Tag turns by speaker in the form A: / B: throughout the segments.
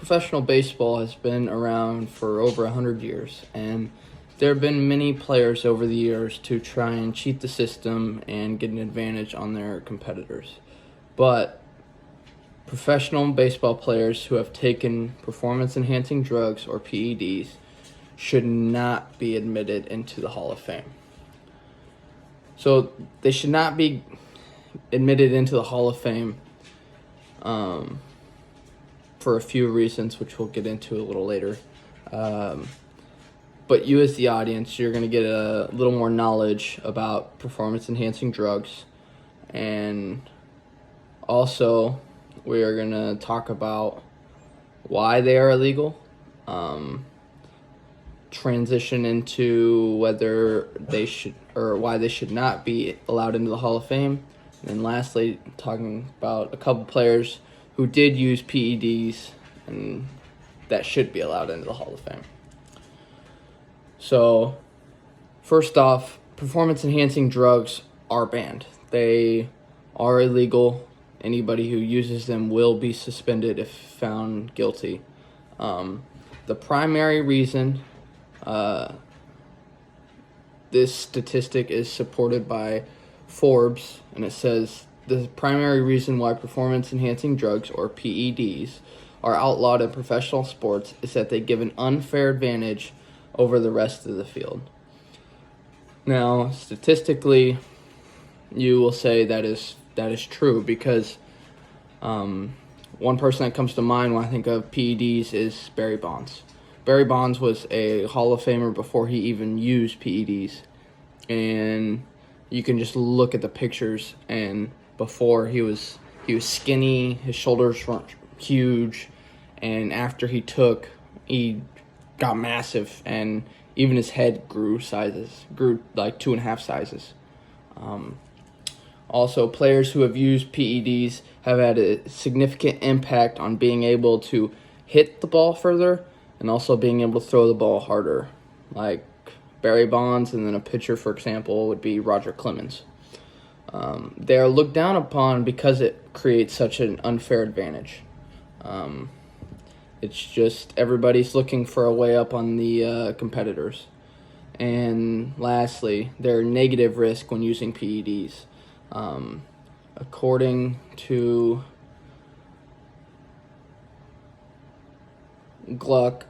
A: professional baseball has been around for over 100 years, and there have been many players over the years to try and cheat the system and get an advantage on their competitors. But professional baseball players who have taken performance-enhancing drugs, or PEDs, should not be admitted into the Hall of Fame. So they should not be admitted into the Hall of Fame for a few reasons, which we'll get into a little later. But you as the audience, you're going to get a little more knowledge about performance-enhancing drugs. And also, we are going to talk about why they are illegal, transition into whether they should, or why they should not be allowed into the Hall of Fame. And then lastly, talking about a couple players who did use PEDs and that should be allowed into the Hall of Fame. So, first off, performance-enhancing drugs are banned. They are illegal. Anybody who uses them will be suspended if found guilty. The primary reason this statistic is supported by Forbes, and it says the primary reason why performance-enhancing drugs, or PEDs, are outlawed in professional sports is that they give an unfair advantage over the rest of the field. Now, statistically, you will say that is true because one person that comes to mind when I think of PEDs is Barry Bonds. Barry Bonds was a Hall of Famer before he even used PEDs, and you can just look at the pictures, and before he was skinny, his shoulders weren't huge, and after he got massive, and even his head grew like 2.5 sizes. Also, players who have used PEDs have had a significant impact on being able to hit the ball further and also being able to throw the ball harder. Like Barry Bonds, and then a pitcher, for example, would be Roger Clemens. They are looked down upon because it creates such an unfair advantage. It's just everybody's looking for a way up on the competitors. And lastly, there are negative risk when using PEDs. According to Gluck,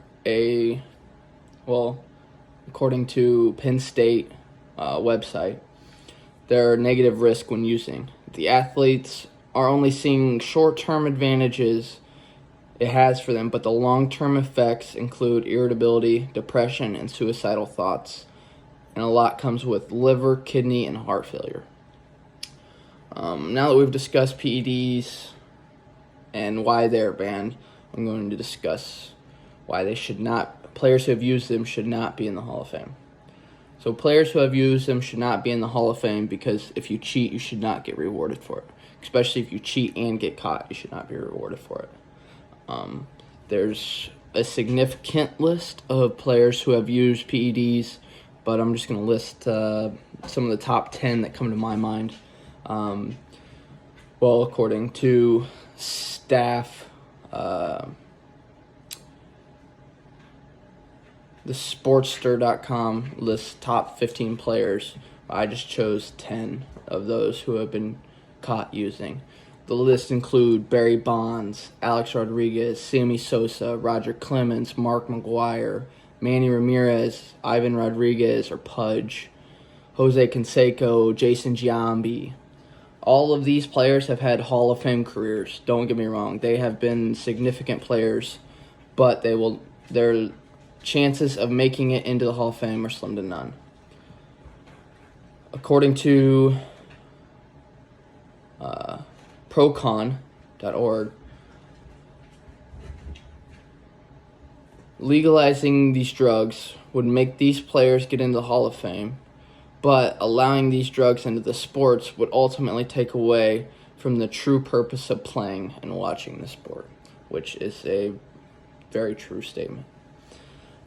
A: according to Penn State website, there are negative risk when using. The athletes are only seeing short-term advantages it has for them, but the long-term effects include irritability, depression, and suicidal thoughts. And a lot comes with liver, kidney, and heart failure. Now that we've discussed PEDs and why they're banned, I'm going to discuss why players who have used them should not be in the Hall of Fame. So players who have used them should not be in the Hall of Fame because if you cheat, you should not get rewarded for it. Especially if you cheat and get caught, you should not be rewarded for it. There's a significant list of players who have used PEDs, but I'm just going to list some of the top 10 that come to my mind. According to staff, the Sportster.com lists top 15 players. I just chose 10 of those who have been caught using. The list include Barry Bonds, Alex Rodriguez, Sammy Sosa, Roger Clemens, Mark McGwire, Manny Ramirez, Ivan Rodriguez or Pudge, Jose Canseco, Jason Giambi. All of these players have had Hall of Fame careers. Don't get me wrong. They have been significant players, but their chances of making it into the Hall of Fame are slim to none. According to procon.org, legalizing these drugs would make these players get into the Hall of Fame, but allowing these drugs into the sports would ultimately take away from the true purpose of playing and watching the sport, which is a very true statement.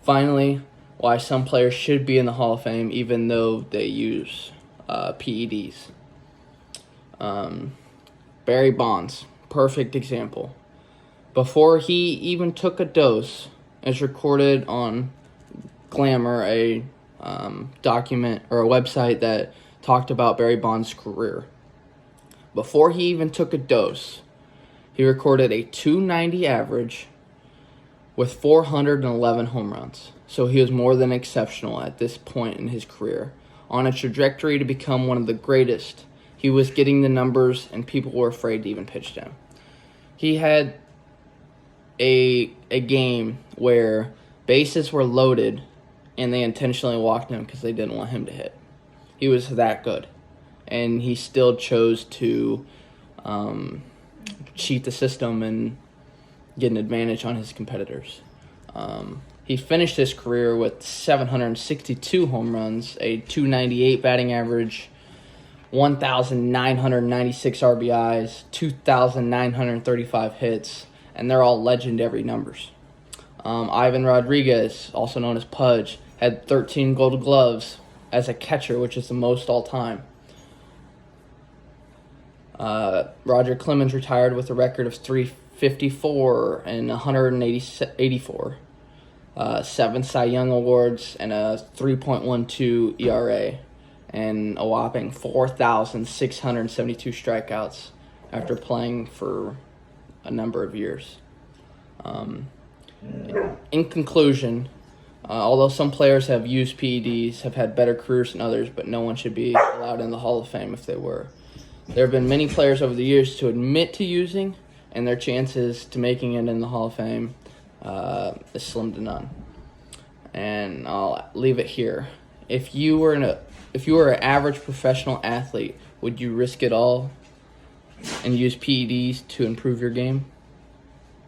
A: Finally, why some players should be in the Hall of Fame even though they use PEDs. Barry Bonds, perfect example. Before he even took a dose, as recorded on Glamour, a document or a website that talked about Barry Bonds' career. Before he even took a dose, he recorded a 290 average with 411 home runs. So he was more than exceptional at this point in his career. On a trajectory to become one of the greatest, he was getting the numbers and people were afraid to even pitch to him. He had a game where bases were loaded and they intentionally walked him because they didn't want him to hit. He was that good. And he still chose to cheat the system and get an advantage on his competitors. He finished his career with 762 home runs, a 298 batting average, 1,996 RBIs, 2,935 hits, and they're all legendary numbers. Ivan Rodriguez, also known as Pudge, had 13 Gold Gloves as a catcher, which is the most all-time. Roger Clemens retired with a record of 354 and 184. 7 Cy Young Awards and a 3.12 ERA and a whopping 4,672 strikeouts after playing for a number of years. In conclusion, although some players have used PEDs, have had better careers than others, but no one should be allowed in the Hall of Fame if they were. There have been many players over the years to admit to using, and their chances to making it in the Hall of Fame is slim to none. And I'll leave it here. If you were an average professional athlete, would you risk it all and use PEDs to improve your game?